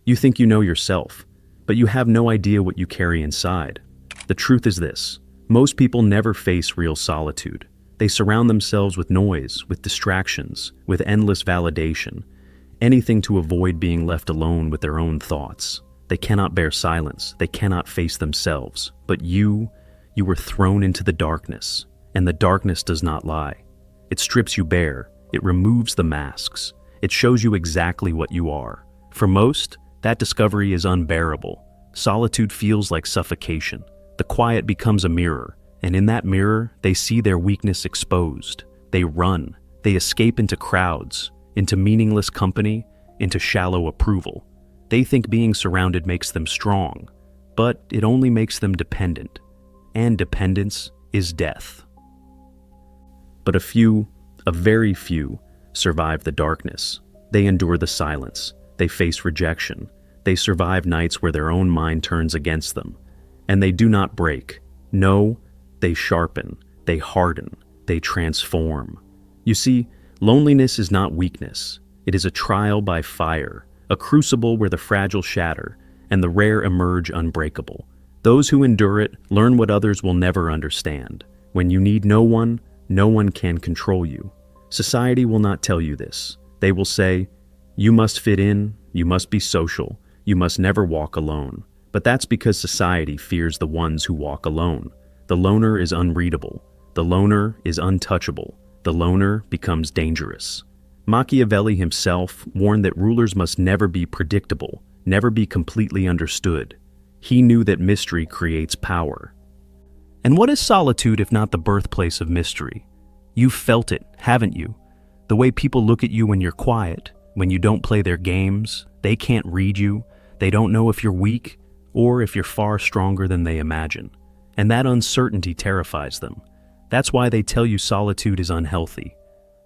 You think you know yourself, but you have no idea what you carry inside. The truth is this: most people never face real solitude. They surround themselves with noise, with distractions, with endless validation, anything to avoid being left alone with their own thoughts. They cannot bear silence, they cannot face themselves. But you were thrown into the darkness, and the darkness does not lie. It strips you bare, it removes the masks, it shows you exactly what you are. For most, that discovery is unbearable. Solitude feels like suffocation. The quiet becomes a mirror, and in that mirror, they see their weakness exposed. They run, they escape into crowds, into meaningless company, into shallow approval. They think being surrounded makes them strong, but it only makes them dependent. And dependence is death. But a very few, survive the darkness. They endure the silence. They face rejection. They survive nights where their own mind turns against them. And they do not break. No, they sharpen, they harden, they transform. You see, loneliness is not weakness. It is a trial by fire, a crucible where the fragile shatter and the rare emerge unbreakable. Those who endure it learn what others will never understand. When you need no one can control you. Society will not tell you this. They will say, you must fit in, you must be social, you must never walk alone. But that's because society fears the ones who walk alone. The loner is unreadable. The loner is untouchable. The loner becomes dangerous. Machiavelli himself warned that rulers must never be predictable, never be completely understood. He knew that mystery creates power. And what is solitude if not the birthplace of mystery? You've felt it, haven't you? The way people look at you when you're quiet, when you don't play their games, they can't read you, they don't know if you're weak or if you're far stronger than they imagine. And that uncertainty terrifies them. That's why they tell you solitude is unhealthy.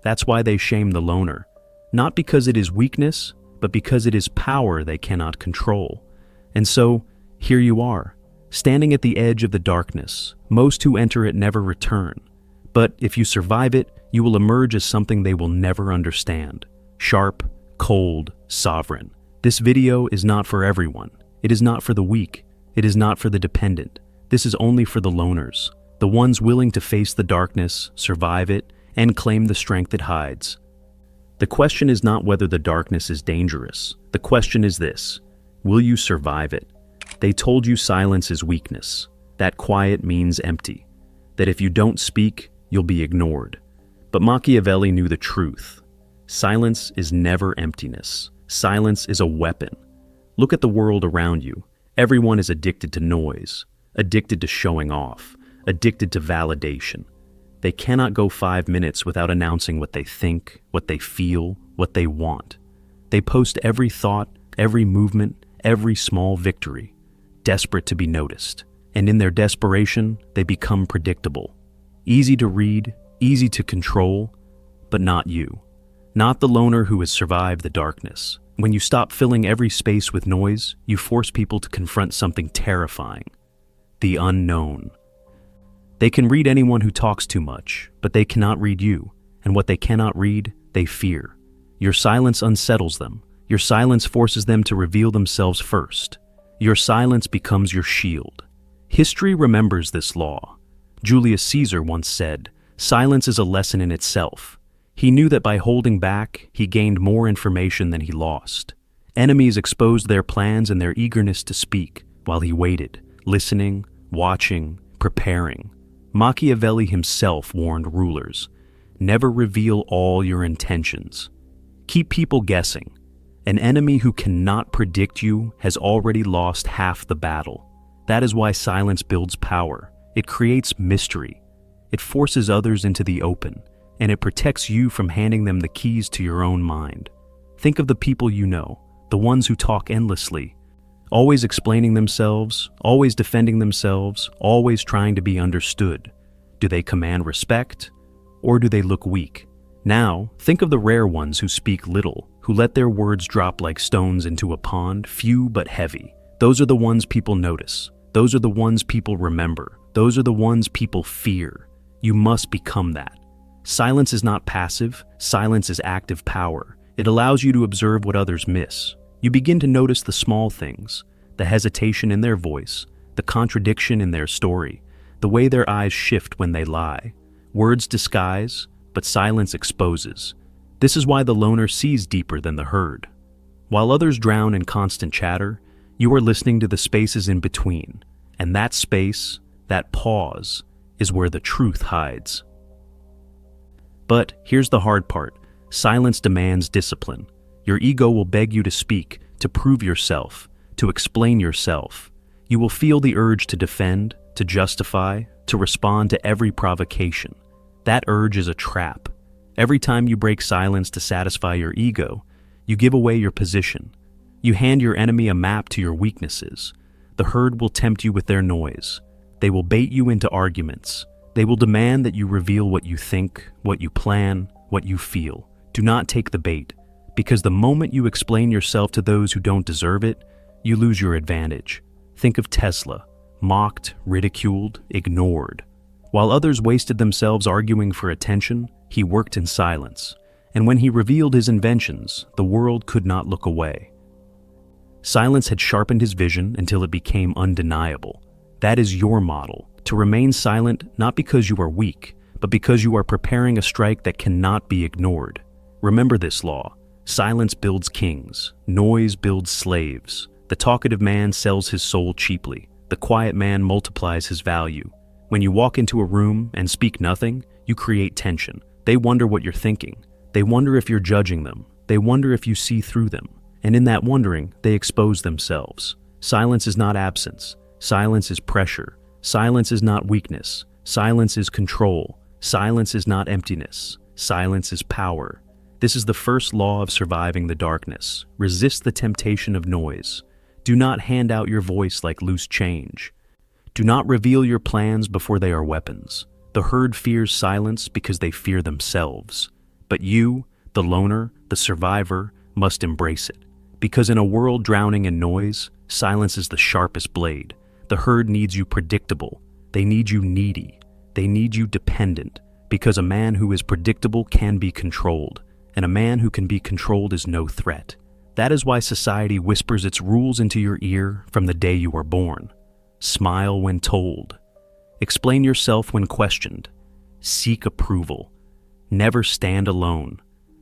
That's why they shame the loner. Not because it is weakness, but because it is power they cannot control. And so, here you are, standing at the edge of the darkness. Most who enter it never return. But if you survive it, you will emerge as something they will never understand. Sharp, cold, sovereign. This video is not for everyone. It is not for the weak. It is not for the dependent. This is only for the loners, the ones willing to face the darkness, survive it, and claim the strength it hides. The question is not whether the darkness is dangerous. The question is this: will you survive it? They told you silence is weakness, that quiet means empty, that if you don't speak, you'll be ignored. But Machiavelli knew the truth. Silence is never emptiness. Silence is a weapon. Look at the world around you. Everyone is addicted to noise, addicted to showing off, addicted to validation. They cannot go 5 minutes without announcing what they think, what they feel, what they want. They post every thought, every movement, every small victory, desperate to be noticed. And in their desperation, they become predictable. Easy to read, easy to control, but not you. Not the loner who has survived the darkness. When you stop filling every space with noise, you force people to confront something terrifying: the unknown. They can read anyone who talks too much, but they cannot read you, and what they cannot read, they fear. Your silence unsettles them. Your silence forces them to reveal themselves first. Your silence becomes your shield. History remembers this law. Julius Caesar once said, "Silence is a lesson in itself." He knew that by holding back, he gained more information than he lost. Enemies exposed their plans and their eagerness to speak, while he waited, listening, watching, preparing. Machiavelli himself warned rulers, never reveal all your intentions. Keep people guessing. An enemy who cannot predict you has already lost half the battle. That is why silence builds power. It creates mystery. It forces others into the open, and it protects you from handing them the keys to your own mind. Think of the people you know, the ones who talk endlessly, always explaining themselves, always defending themselves, always trying to be understood. Do they command respect, or do they look weak? Now, think of the rare ones who speak little, who let their words drop like stones into a pond, few but heavy. Those are the ones people notice. Those are the ones people remember. Those are the ones people fear. You must become that. Silence is not passive. Silence is active power. It allows you to observe what others miss. You begin to notice the small things, the hesitation in their voice, the contradiction in their story, the way their eyes shift when they lie. Words disguise, but silence exposes. This is why the loner sees deeper than the herd. While others drown in constant chatter, you are listening to the spaces in between, and that space, that pause, is where the truth hides. But here's the hard part. Silence demands discipline. Your ego will beg you to speak, to prove yourself, to explain yourself. You will feel the urge to defend, to justify, to respond to every provocation. That urge is a trap. Every time you break silence to satisfy your ego, you give away your position. You hand your enemy a map to your weaknesses. The herd will tempt you with their noise. They will bait you into arguments. They will demand that you reveal what you think, what you plan, what you feel. Do not take the bait, because the moment you explain yourself to those who don't deserve it, you lose your advantage. Think of Tesla, mocked, ridiculed, ignored. While others wasted themselves arguing for attention, he worked in silence. And when he revealed his inventions, the world could not look away. Silence had sharpened his vision until it became undeniable. That is your model, to remain silent not because you are weak, but because you are preparing a strike that cannot be ignored. Remember this law. Silence builds kings. Noise builds slaves. The talkative man sells his soul cheaply. The quiet man multiplies his value. When you walk into a room and speak nothing, you create tension. They wonder what you're thinking. They wonder if you're judging them. They wonder if you see through them. And in that wondering, they expose themselves. Silence is not absence. Silence is pressure. Silence is not weakness. Silence is control. Silence is not emptiness. Silence is power. This is the first law of surviving the darkness. Resist the temptation of noise. Do not hand out your voice like loose change. Do not reveal your plans before they are weapons. The herd fears silence because they fear themselves. But you, the loner, the survivor, must embrace it. Because in a world drowning in noise, silence is the sharpest blade. The herd needs you predictable. They need you needy. They need you dependent. Because a man who is predictable can be controlled. And a man who can be controlled is no threat. That is why society whispers its rules into your ear from the day you are born. Smile when told. Explain yourself when questioned. Seek approval. Never stand alone.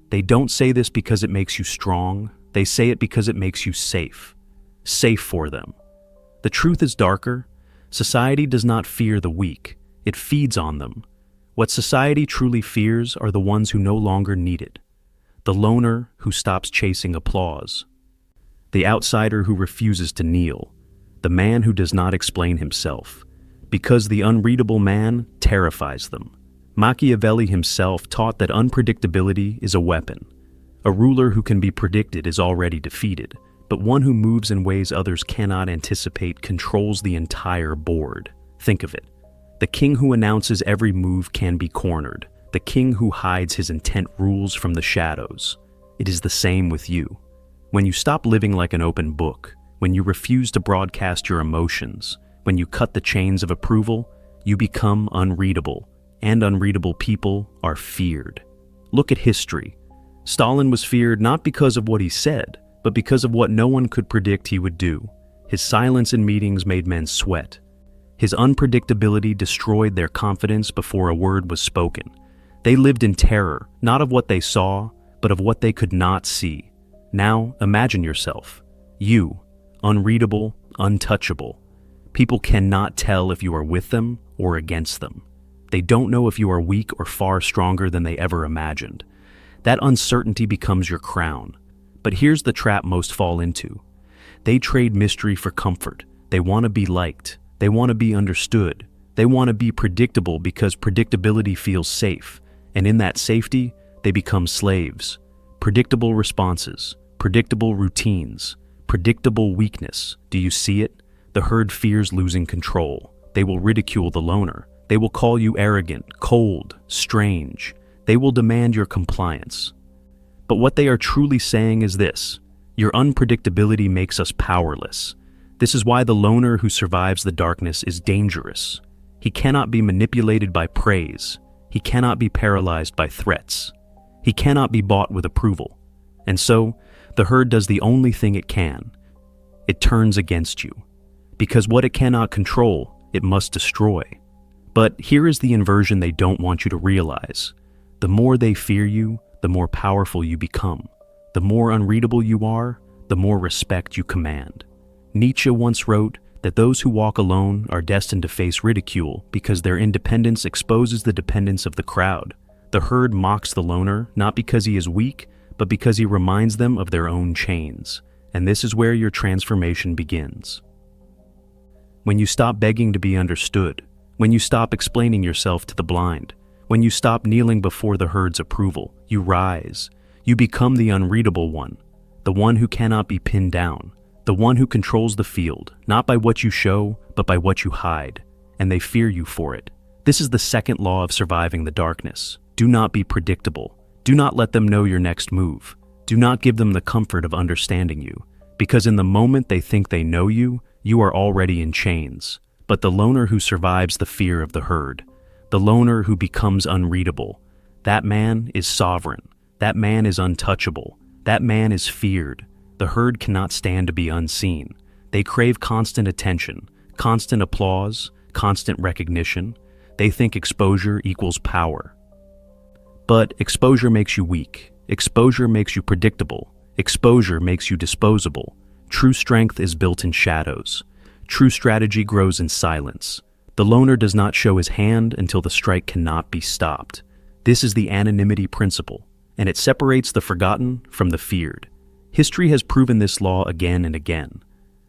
They don't say this because it makes you strong. They say it because it makes you safe. Safe for them. The truth is darker. Society does not fear the weak. It feeds on them. What society truly fears are the ones who no longer need it. The loner who stops chasing applause. The outsider who refuses to kneel. The man who does not explain himself. Because the unreadable man terrifies them. Machiavelli himself taught that unpredictability is a weapon. A ruler who can be predicted is already defeated, but one who moves in ways others cannot anticipate controls the entire board. Think of it. The king who announces every move can be cornered. The king who hides his intent rules from the shadows. It is the same with you. When you stop living like an open book, when you refuse to broadcast your emotions, when you cut the chains of approval, you become unreadable, and unreadable people are feared. Look at history. Stalin was feared not because of what he said, but because of what no one could predict he would do. His silence in meetings made men sweat. His unpredictability destroyed their confidence before a word was spoken. They lived in terror, not of what they saw, but of what they could not see. Now, imagine yourself. You, unreadable, untouchable. People cannot tell if you are with them or against them. They don't know if you are weak or far stronger than they ever imagined. That uncertainty becomes your crown. But here's the trap most fall into. They trade mystery for comfort. They want to be liked. They want to be understood. They want to be predictable because predictability feels safe. And in that safety, they become slaves. Predictable responses, predictable routines, predictable weakness. Do you see it? The herd fears losing control. They will ridicule the loner. They will call you arrogant, cold, strange. They will demand your compliance. But what they are truly saying is this: your unpredictability makes us powerless. This is why the loner who survives the darkness is dangerous. He cannot be manipulated by praise. He cannot be paralyzed by threats. He cannot be bought with approval. And so, the herd does the only thing it can. It turns against you. Because what it cannot control, it must destroy. But here is the inversion they don't want you to realize. The more they fear you, the more powerful you become. The more unreadable you are, the more respect you command. Nietzsche once wrote that those who walk alone are destined to face ridicule because their independence exposes the dependence of the crowd. The herd mocks the loner not because he is weak, but because he reminds them of their own chains. And this is where your transformation begins. When you stop begging to be understood, when you stop explaining yourself to the blind, when you stop kneeling before the herd's approval, you rise. You become the unreadable one, the one who cannot be pinned down, the one who controls the field, not by what you show, but by what you hide, and they fear you for it. This is the second law of surviving the darkness. Do not be predictable. Do not let them know your next move. Do not give them the comfort of understanding you, because in the moment they think they know you, you are already in chains. But the loner who survives the fear of the herd, the loner who becomes unreadable, that man is sovereign. That man is untouchable. That man is feared. The herd cannot stand to be unseen. They crave constant attention, constant applause, constant recognition. They think exposure equals power. But exposure makes you weak. Exposure makes you predictable. Exposure makes you disposable. True strength is built in shadows. True strategy grows in silence. The loner does not show his hand until the strike cannot be stopped. This is the anonymity principle, and it separates the forgotten from the feared. History has proven this law again and again.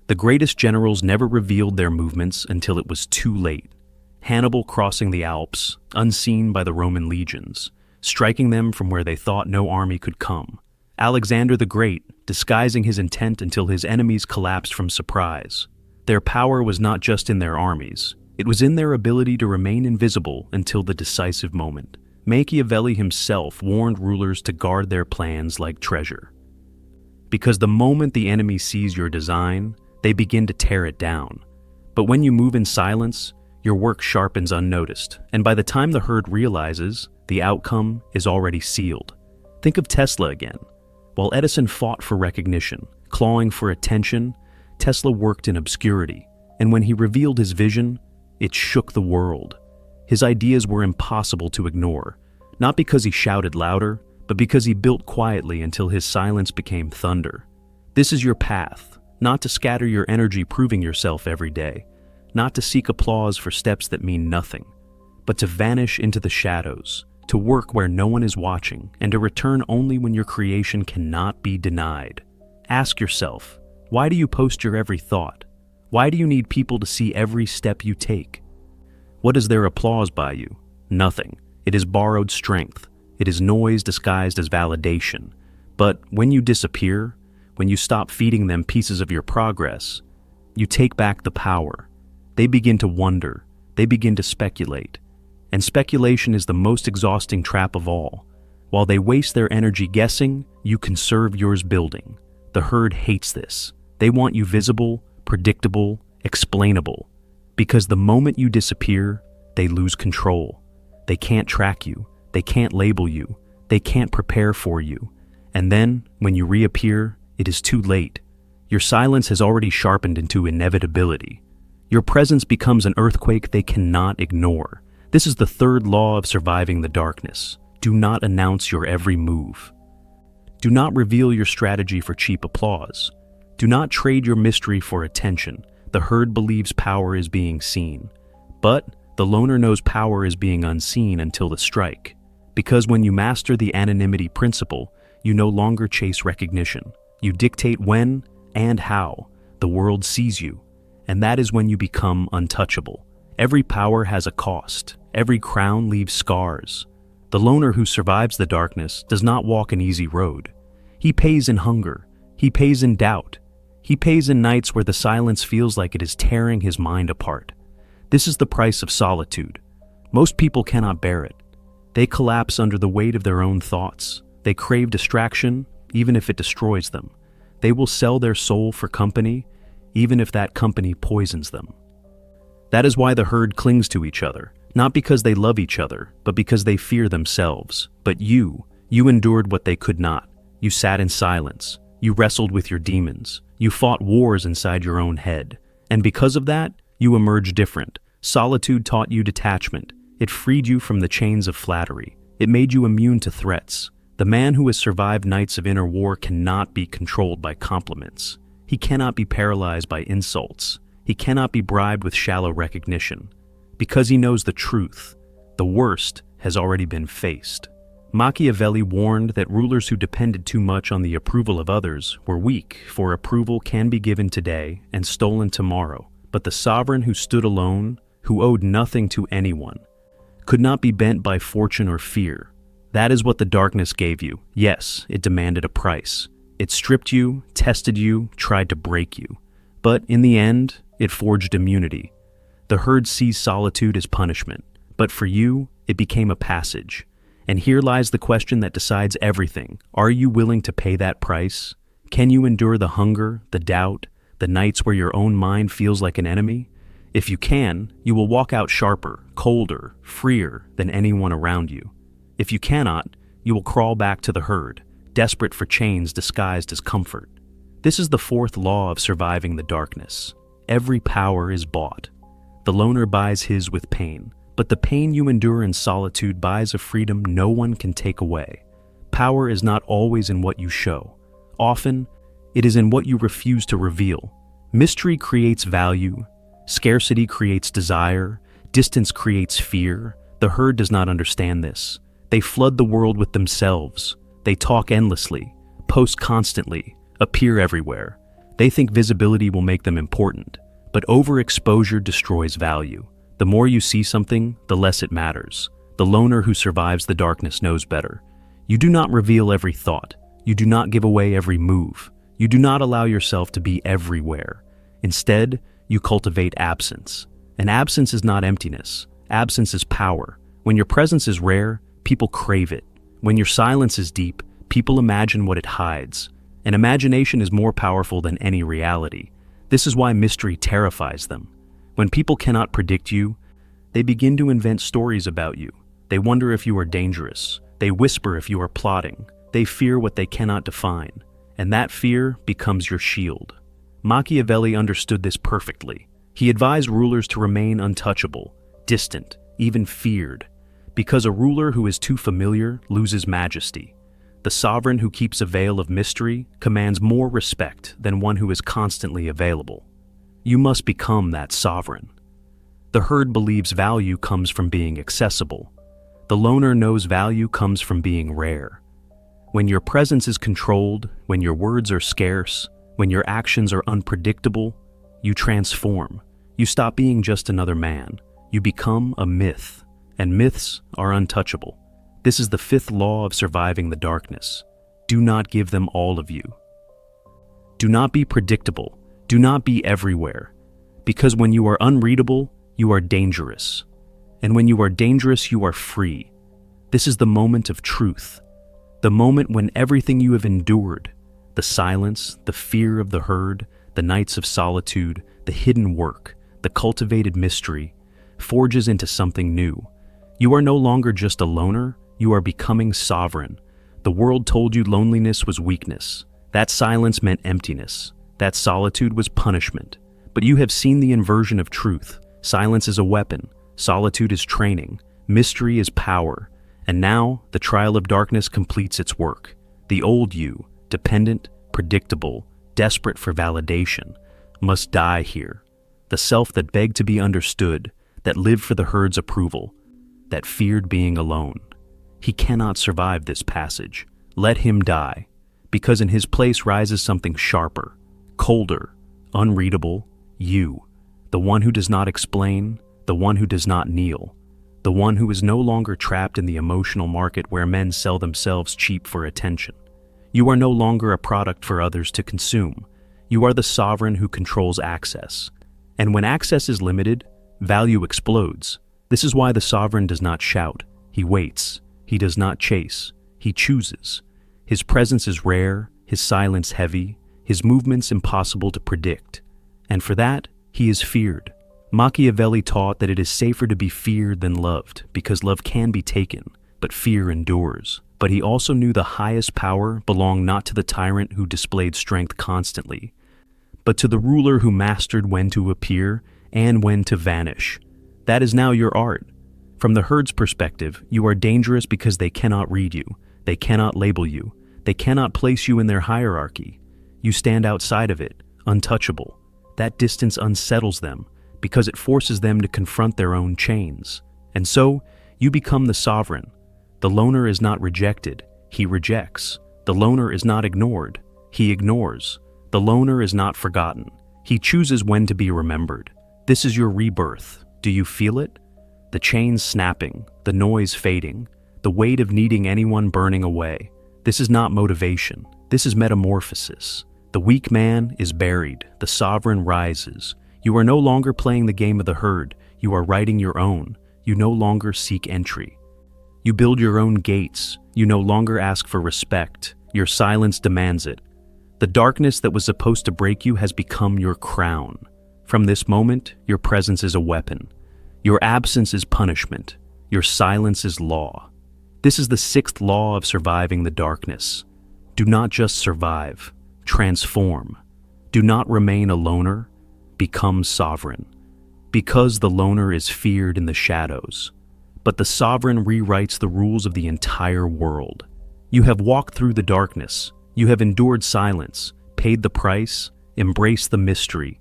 The greatest generals never revealed their movements until it was too late. Hannibal crossing the Alps, unseen by the Roman legions, striking them from where they thought no army could come. Alexander the Great, disguising his intent until his enemies collapsed from surprise. Their power was not just in their armies. It was in their ability to remain invisible until the decisive moment. Machiavelli himself warned rulers to guard their plans like treasure. Because the moment the enemy sees your design, they begin to tear it down. But when you move in silence, your work sharpens unnoticed, and by the time the herd realizes, the outcome is already sealed. Think of Tesla again. While Edison fought for recognition, clawing for attention, Tesla worked in obscurity, and when he revealed his vision, it shook the world. His ideas were impossible to ignore, not because he shouted louder, but because he built quietly until his silence became thunder. This is your path, not to scatter your energy proving yourself every day, not to seek applause for steps that mean nothing, but to vanish into the shadows, to work where no one is watching, and to return only when your creation cannot be denied. Ask yourself, why do you post your every thought? Why do you need people to see every step you take? What is their applause by you? Nothing. It is borrowed strength. It is noise disguised as validation. But when you disappear, when you stop feeding them pieces of your progress, you take back the power. They begin to wonder. They begin to speculate. And speculation is the most exhausting trap of all. While they waste their energy guessing, you conserve yours building. The herd hates this. They want you visible, predictable, explainable. Because the moment you disappear, they lose control. They can't track you. They can't label you. They can't prepare for you. And then, when you reappear, it is too late. Your silence has already sharpened into inevitability. Your presence becomes an earthquake they cannot ignore. This is the third law of surviving the darkness. Do not announce your every move. Do not reveal your strategy for cheap applause. Do not trade your mystery for attention. The herd believes power is being seen. But the loner knows power is being unseen until the strike. Because when you master the anonymity principle, you no longer chase recognition. You dictate when and how the world sees you. And that is when you become untouchable. Every power has a cost. Every crown leaves scars. The loner who survives the darkness does not walk an easy road. He pays in hunger. He pays in doubt. He pays in nights where the silence feels like it is tearing his mind apart. This is the price of solitude. Most people cannot bear it. They collapse under the weight of their own thoughts. They crave distraction, even if it destroys them. They will sell their soul for company, even if that company poisons them. That is why the herd clings to each other, not because they love each other, but because they fear themselves. But you endured what they could not. You sat in silence. You wrestled with your demons. You fought wars inside your own head. And because of that, you emerged different. Solitude taught you detachment. It freed you from the chains of flattery. It made you immune to threats. The man who has survived nights of inner war cannot be controlled by compliments. He cannot be paralyzed by insults. He cannot be bribed with shallow recognition. Because he knows the truth, the worst has already been faced. Machiavelli warned that rulers who depended too much on the approval of others were weak, for approval can be given today and stolen tomorrow. But the sovereign who stood alone, who owed nothing to anyone, could not be bent by fortune or fear. That is what the darkness gave you. Yes, it demanded a price. It stripped you, tested you, tried to break you. But in the end, it forged immunity. The herd sees solitude as punishment, but for you, it became a passage. And here lies the question that decides everything. Are you willing to pay that price? Can you endure the hunger, the doubt, the nights where your own mind feels like an enemy? If you can, you will walk out sharper, colder, freer than anyone around you. If you cannot, you will crawl back to the herd, desperate for chains disguised as comfort. This is the fourth law of surviving the darkness. Every power is bought. The loner buys his with pain, but the pain you endure in solitude buys a freedom no one can take away. Power is not always in what you show. Often, it is in what you refuse to reveal. Mystery creates value. Scarcity creates desire. Distance creates fear. The herd does not understand this. They flood the world with themselves. They talk endlessly, post constantly, appear everywhere. They think visibility will make them important, but overexposure destroys value. The more you see something, the less it matters. The loner who survives the darkness knows better. You do not reveal every thought. You do not give away every move. You do not allow yourself to be everywhere. Instead, you cultivate absence. And absence is not emptiness. Absence is power. When your presence is rare, people crave it. When your silence is deep, people imagine what it hides. And imagination is more powerful than any reality. This is why mystery terrifies them. When people cannot predict you, they begin to invent stories about you. They wonder if you are dangerous. They whisper if you are plotting. They fear what they cannot define. And that fear becomes your shield. Machiavelli understood this perfectly. He advised rulers to remain untouchable, distant, even feared, because a ruler who is too familiar loses majesty. The sovereign who keeps a veil of mystery commands more respect than one who is constantly available. You must become that sovereign. The herd believes value comes from being accessible. The loner knows value comes from being rare. When your presence is controlled, when your words are scarce, when your actions are unpredictable, you transform. You stop being just another man. You become a myth, and myths are untouchable. This is the fifth law of surviving the darkness. Do not give them all of you. Do not be predictable. Do not be everywhere. Because when you are unreadable, you are dangerous. And when you are dangerous, you are free. This is the moment of truth. The moment when everything you have endured, the silence, the fear of the herd, the nights of solitude, the hidden work, the cultivated mystery, forges into something new. You are no longer just a loner, you are becoming sovereign. The world told you loneliness was weakness. That silence meant emptiness. That solitude was punishment. But you have seen the inversion of truth. Silence is a weapon. Solitude is training. Mystery is power. And now, the trial of darkness completes its work. The old you, dependent, predictable, desperate for validation, must die here. The self that begged to be understood, that lived for the herd's approval, that feared being alone. He cannot survive this passage. Let him die, because in his place rises something sharper, colder, unreadable, you, the one who does not explain, the one who does not kneel, the one who is no longer trapped in the emotional market where men sell themselves cheap for attention. You are no longer a product for others to consume. You are the sovereign who controls access. And when access is limited, value explodes. This is why the sovereign does not shout. He waits. He does not chase. He chooses. His presence is rare, his silence heavy, his movements impossible to predict. And for that, he is feared. Machiavelli taught that it is safer to be feared than loved, because love can be taken, but fear endures. But he also knew the highest power belonged not to the tyrant who displayed strength constantly, but to the ruler who mastered when to appear and when to vanish. That is now your art. From the herd's perspective, you are dangerous because they cannot read you, they cannot label you, they cannot place you in their hierarchy. You stand outside of it, untouchable. That distance unsettles them because it forces them to confront their own chains. And so, you become the sovereign. The loner is not rejected, he rejects. The loner is not ignored, he ignores. The loner is not forgotten, he chooses when to be remembered. This is your rebirth. Do you feel it? The chains snapping, the noise fading, the weight of needing anyone burning away. This is not motivation, this is metamorphosis. The weak man is buried, the sovereign rises. You are no longer playing the game of the herd, you are writing your own. You no longer seek entry. You build your own gates, you no longer ask for respect, your silence demands it. The darkness that was supposed to break you has become your crown. From this moment, your presence is a weapon. Your absence is punishment. Your silence is law. This is the sixth law of surviving the darkness. Do not just survive, transform. Do not remain a loner, become sovereign. Because the loner is feared in the shadows, but the sovereign rewrites the rules of the entire world. You have walked through the darkness, you have endured silence, paid the price, embraced the mystery,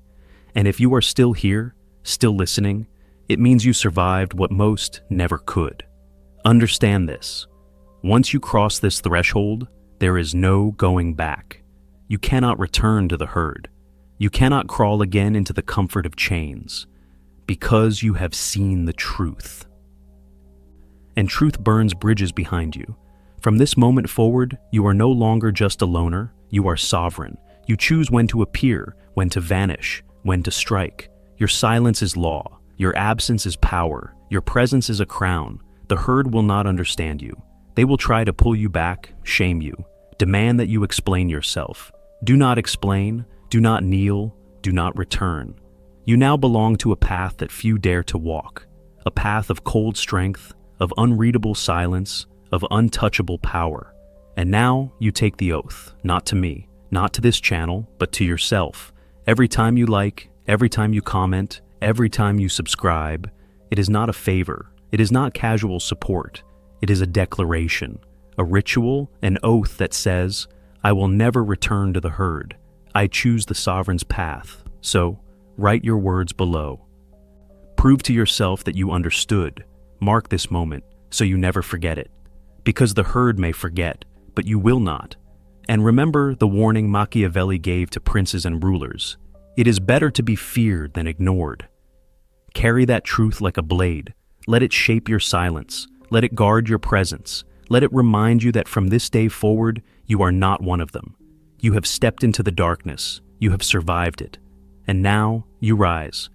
and if you are still here, still listening, it means you survived what most never could. Understand this. Once you cross this threshold, there is no going back. You cannot return to the herd. You cannot crawl again into the comfort of chains, because you have seen the truth. And truth burns bridges behind you. From this moment forward, you are no longer just a loner, you are sovereign. You choose when to appear, when to vanish, when to strike. Your silence is law, your absence is power, your presence is a crown. The herd will not understand you. They will try to pull you back, shame you, demand that you explain yourself. Do not explain, do not kneel, do not return. You now belong to a path that few dare to walk, a path of cold strength, of unreadable silence, of untouchable power. And now you take the oath, not to me, not to this channel, but to yourself. Every time you like, every time you comment, every time you subscribe, it is not a favor, it is not casual support, it is a declaration, a ritual, an oath that says, I will never return to the herd. I choose the sovereign's path. So, write your words below. Prove to yourself that you understood. Mark this moment so you never forget it. Because the herd may forget, but you will not. And remember the warning Machiavelli gave to princes and rulers. It is better to be feared than ignored. Carry that truth like a blade. Let it shape your silence. Let it guard your presence. Let it remind you that from this day forward, you are not one of them. You have stepped into the darkness. You have survived it. And now you rise,